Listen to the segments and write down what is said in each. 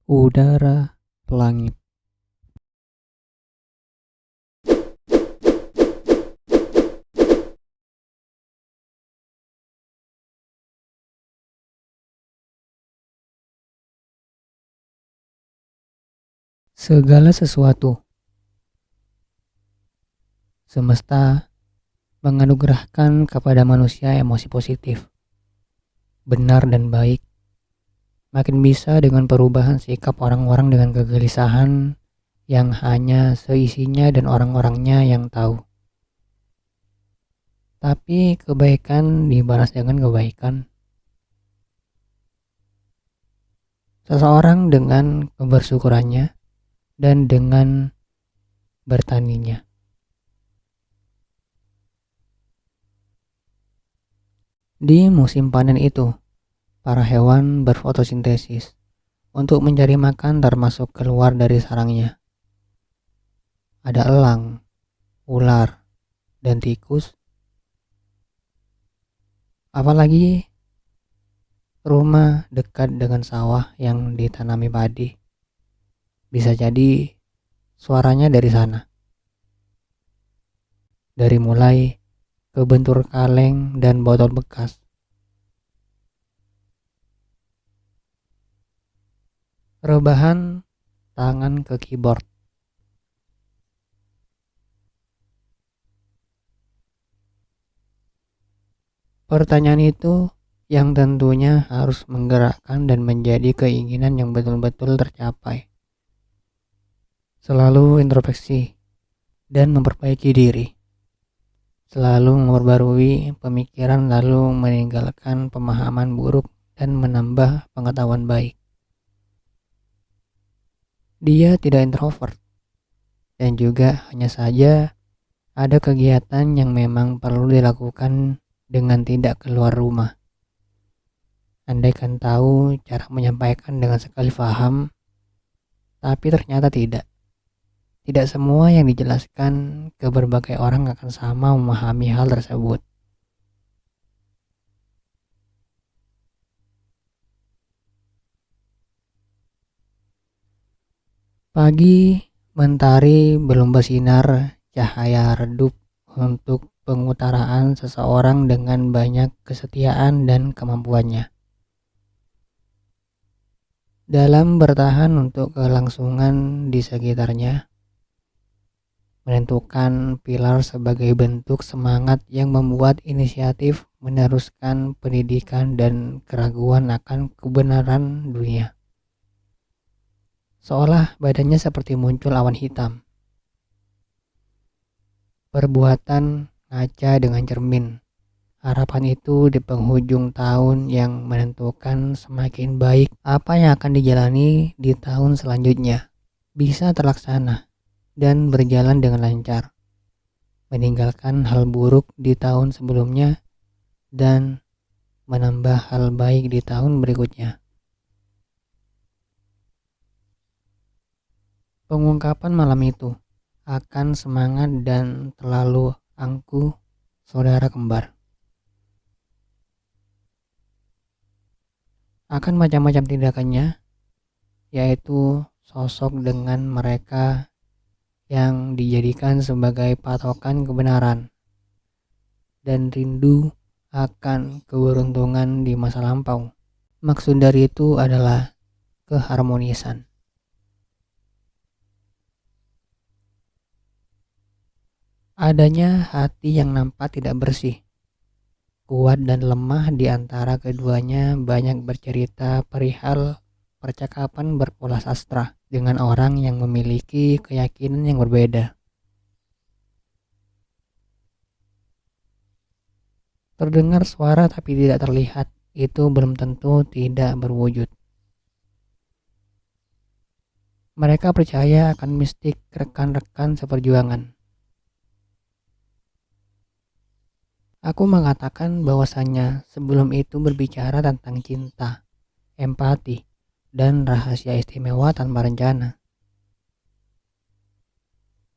Udara, langit. Segala sesuatu, semesta menganugerahkan kepada manusia emosi positif, benar dan baik, makin bisa dengan perubahan sikap orang-orang dengan kegelisahan yang hanya seisinya dan orang-orangnya yang tahu. Tapi kebaikan dibalas dengan kebaikan. Seseorang dengan kebersyukurannya dan dengan bertaninya. Di musim panen itu, para hewan berfotosintesis untuk mencari makan termasuk keluar dari sarangnya. Ada elang, ular, dan tikus. Apalagi rumah dekat dengan sawah yang ditanami padi. Bisa jadi suaranya dari sana. Dari mulai kebentur kaleng dan botol bekas. Rebahan tangan ke keyboard. Pertanyaan itu yang tentunya harus menggerakkan dan menjadi keinginan yang betul-betul tercapai. Selalu introspeksi dan memperbaiki diri. Selalu memperbarui pemikiran lalu meninggalkan pemahaman buruk dan menambah pengetahuan baik. Dia tidak introvert dan juga hanya saja ada kegiatan yang memang perlu dilakukan dengan tidak keluar rumah. Andaikan tahu cara menyampaikan dengan sekali paham, tapi ternyata tidak. Tidak semua yang dijelaskan ke berbagai orang akan sama memahami hal tersebut. Pagi mentari belum bersinar cahaya redup untuk pengutaraan seseorang dengan banyak kesetiaan dan kemampuannya. Dalam bertahan untuk kelangsungan di sekitarnya, menentukan pilar sebagai bentuk semangat yang membuat inisiatif meneruskan pendidikan dan keraguan akan kebenaran dunia. Seolah badannya seperti muncul awan hitam. Perbuatan ngaca dengan cermin. Harapan itu di penghujung tahun yang menentukan semakin baik apa yang akan dijalani di tahun selanjutnya. Bisa terlaksana dan berjalan dengan lancar. Meninggalkan hal buruk di tahun sebelumnya dan menambah hal baik di tahun berikutnya. Pengungkapan malam itu akan semangat dan terlalu angkuh saudara kembar. Akan macam-macam tindakannya, yaitu sosok dengan mereka yang dijadikan sebagai patokan kebenaran dan rindu akan keberuntungan di masa lampau. Maksud dari itu adalah keharmonisan. Adanya hati yang nampak tidak bersih, kuat dan lemah di antara keduanya banyak bercerita perihal percakapan berpola sastra dengan orang yang memiliki keyakinan yang berbeda. Terdengar suara tapi tidak terlihat, itu belum tentu tidak berwujud. Mereka percaya akan mistik rekan-rekan seperjuangan. Aku mengatakan bahwasanya sebelum itu berbicara tentang cinta, empati, dan rahasia istimewa tanpa rencana.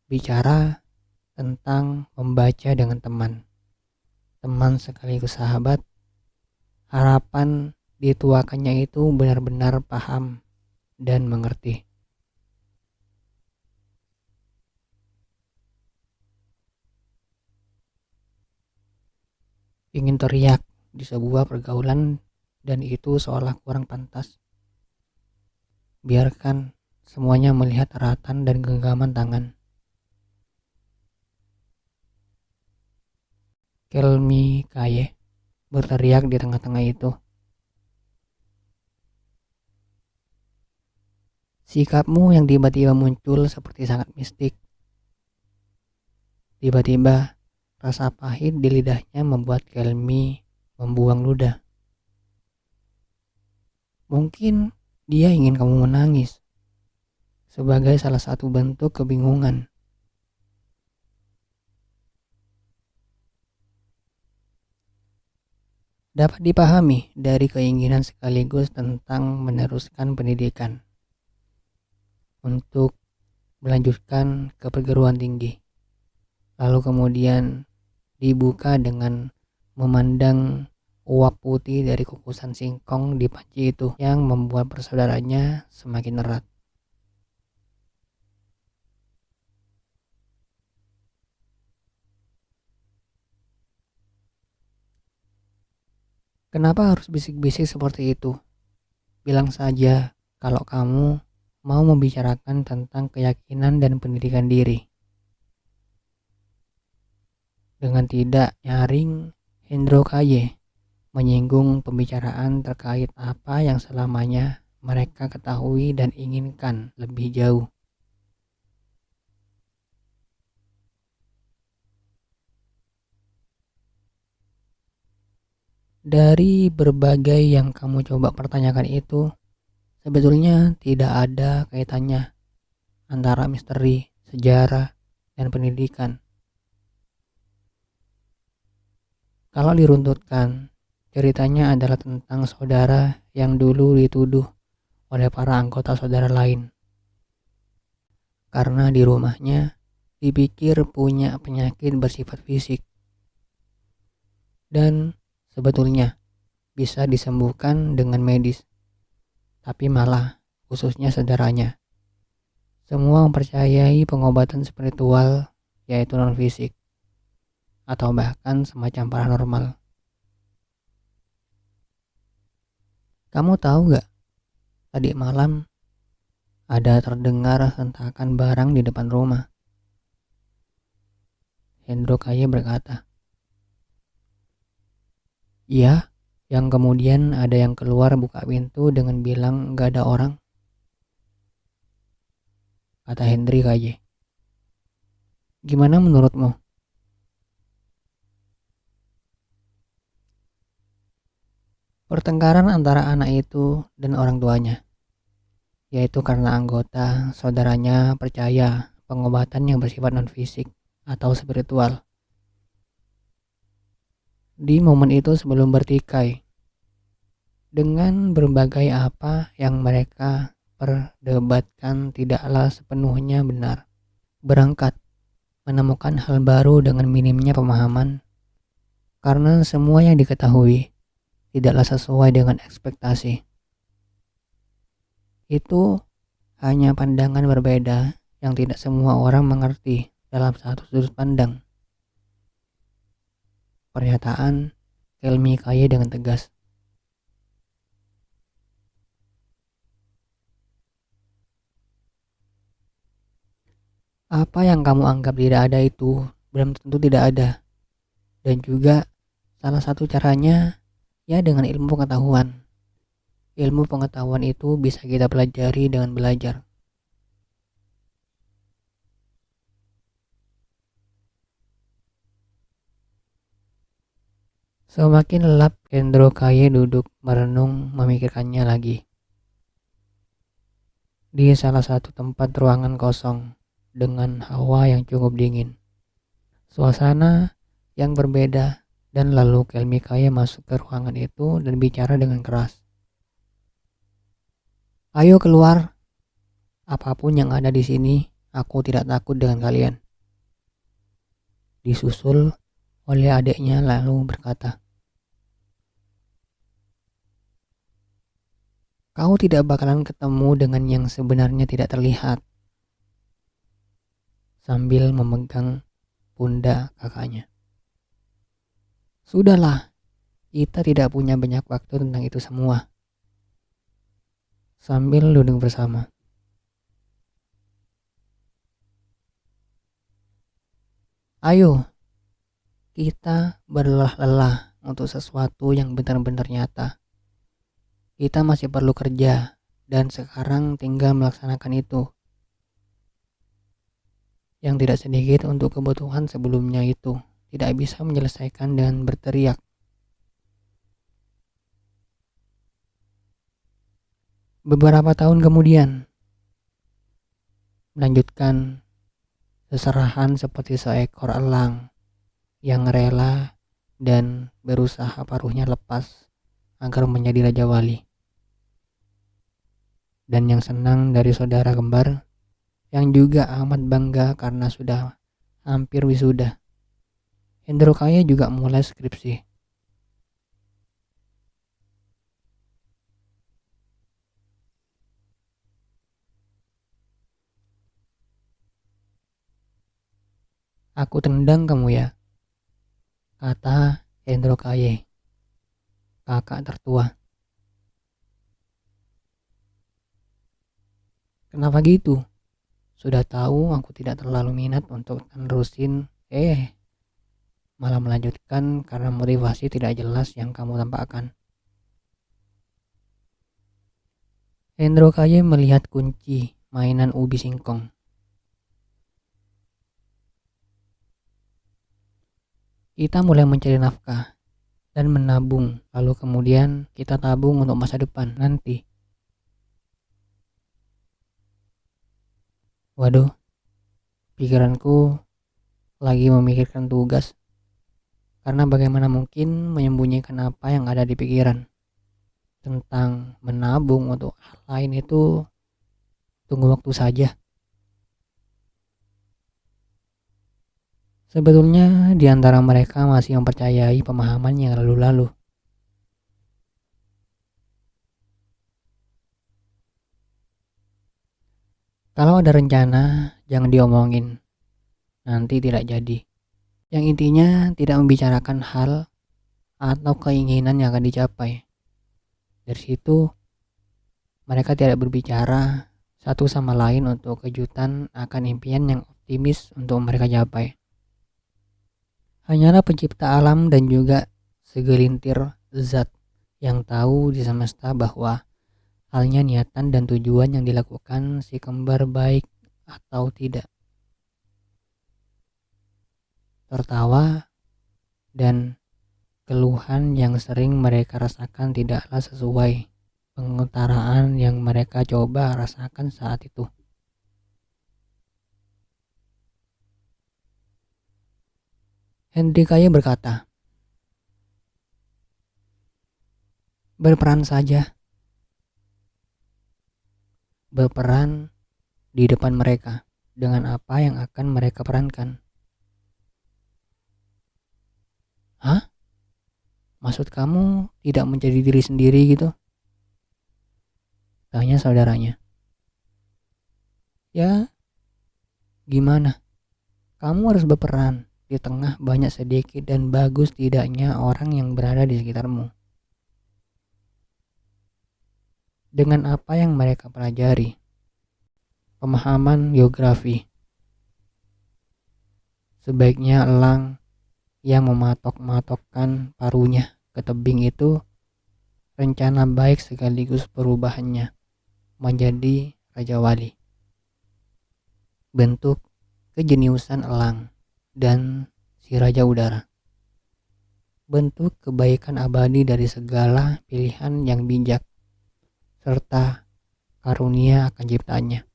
Bicara tentang membaca dengan teman sekaligus sahabat. Harapan dituakannya itu benar-benar paham dan mengerti. Ingin teriak di sebuah pergaulan dan itu seolah kurang pantas. Biarkan semuanya melihat eratan dan genggaman tangan. Kelmi Kaye berteriak di tengah-tengah itu. Sikapmu yang tiba-tiba muncul seperti sangat mistik. Tiba-tiba rasa pahit di lidahnya membuat Kelmi membuang ludah. Mungkin dia ingin kamu menangis sebagai salah satu bentuk kebingungan. Dapat dipahami dari keinginan sekaligus tentang meneruskan pendidikan untuk melanjutkan ke perguruan tinggi. Lalu kemudian dibuka dengan memandang uap putih dari kukusan singkong di panci itu yang membuat persaudaranya semakin erat. Kenapa harus bisik-bisik seperti itu? Bilang saja kalau kamu mau membicarakan tentang keyakinan dan pendidikan diri. Dengan tidak nyaring, Hendro Kaye menyinggung pembicaraan terkait apa yang selamanya mereka ketahui dan inginkan lebih jauh. Dari berbagai yang kamu coba pertanyakan itu, sebetulnya tidak ada kaitannya antara misteri, sejarah, dan pendidikan. Kalau diruntutkan, ceritanya adalah tentang saudara yang dulu dituduh oleh para anggota saudara lain karena di rumahnya dipikir punya penyakit bersifat fisik dan sebetulnya bisa disembuhkan dengan medis, tapi malah khususnya saudaranya semua mempercayai pengobatan spiritual yaitu non fisik atau bahkan semacam paranormal. Kamu tahu gak, tadi malam ada terdengar hentakan barang di depan rumah. Hendro Kaye berkata. Iya, yang kemudian ada yang keluar buka pintu dengan bilang gak ada orang, kata Hendri Kaye. Gimana menurutmu? Pertengkaran antara anak itu dan orang tuanya, yaitu karena anggota saudaranya percaya pengobatan yang bersifat non-fisik atau spiritual. Di momen itu sebelum bertikai, dengan berbagai apa yang mereka perdebatkan tidaklah sepenuhnya benar. Berangkat menemukan hal baru dengan minimnya pemahaman, karena semua yang diketahui tidaklah sesuai dengan ekspektasi. Itu hanya pandangan berbeda yang tidak semua orang mengerti dalam satu sudut pandang. Pernyataan Kelmi Kaye dengan tegas. Apa yang kamu anggap tidak ada itu belum tentu tidak ada. Dan juga salah satu caranya ya dengan ilmu pengetahuan. Ilmu pengetahuan itu bisa kita pelajari dengan belajar. Semakin lelap Hendro Kaye duduk merenung memikirkannya lagi. Di salah satu tempat ruangan kosong dengan hawa yang cukup dingin. Suasana yang berbeda dan lalu Kelmi Kaye masuk ke ruangan itu dan bicara dengan keras. Ayo keluar. Apapun yang ada di sini, aku tidak takut dengan kalian. Disusul oleh adiknya lalu berkata, Kau tidak bakalan ketemu dengan yang sebenarnya tidak terlihat. Sambil memegang pundak kakaknya. Sudahlah, kita tidak punya banyak waktu tentang itu semua. Sambil duduk bersama. Ayo, kita berlelah-lelah untuk sesuatu yang benar-benar nyata. Kita masih perlu kerja, dan sekarang tinggal melaksanakan itu. Yang tidak sedikit untuk kebutuhan sebelumnya itu tidak bisa menyelesaikan dengan berteriak. Beberapa tahun kemudian, melanjutkan seserahan seperti seekor elang yang rela dan berusaha paruhnya lepas agar menjadi Raja Wali. Dan yang senang dari saudara kembar yang juga amat bangga karena sudah hampir wisuda. Hendro Kaya juga mulai skripsi. Aku tendang kamu ya, kata Hendro Kaya, kakak tertua. Kenapa gitu? Sudah tahu aku tidak terlalu minat untuk terusin, malah melanjutkan karena motivasi tidak jelas yang kamu tampakkan. Hendro Kaya melihat kunci mainan ubi singkong. Kita mulai mencari nafkah dan menabung, lalu kemudian kita tabung untuk masa depan nanti. Waduh, pikiranku lagi memikirkan tugas. Karena bagaimana mungkin menyembunyikan apa yang ada di pikiran. Tentang menabung untuk hal lain itu tunggu waktu saja. Sebetulnya di antara mereka masih mempercayai pemahaman yang lalu-lalu. Kalau ada rencana, jangan diomongin. Nanti tidak jadi. Yang intinya tidak membicarakan hal atau keinginan yang akan dicapai. Dari situ, mereka tidak berbicara satu sama lain untuk kejutan akan impian yang optimis untuk mereka capai. Hanyalah pencipta alam dan juga segelintir zat yang tahu di semesta bahwa halnya niatan dan tujuan yang dilakukan si kembar baik atau tidak. Tertawa dan keluhan yang sering mereka rasakan tidaklah sesuai pengutaraan yang mereka coba rasakan saat itu. Hendro Kaya berkata, berperan saja. Berperan di depan mereka dengan apa yang akan mereka perankan. Hah? Maksud kamu tidak menjadi diri sendiri gitu? Tanya saudaranya. Ya, gimana? Kamu harus berperan di tengah banyak sedikit dan bagus tidaknya orang yang berada di sekitarmu. Dengan apa yang mereka pelajari, pemahaman geografi. Sebaiknya elang yang mematok-matokkan paruhnya ke tebing itu rencana baik sekaligus perubahannya menjadi Raja Wali. Bentuk kejeniusan elang dan si Raja Udara. Bentuk kebaikan abadi dari segala pilihan yang bijak serta karunia akan ciptaannya.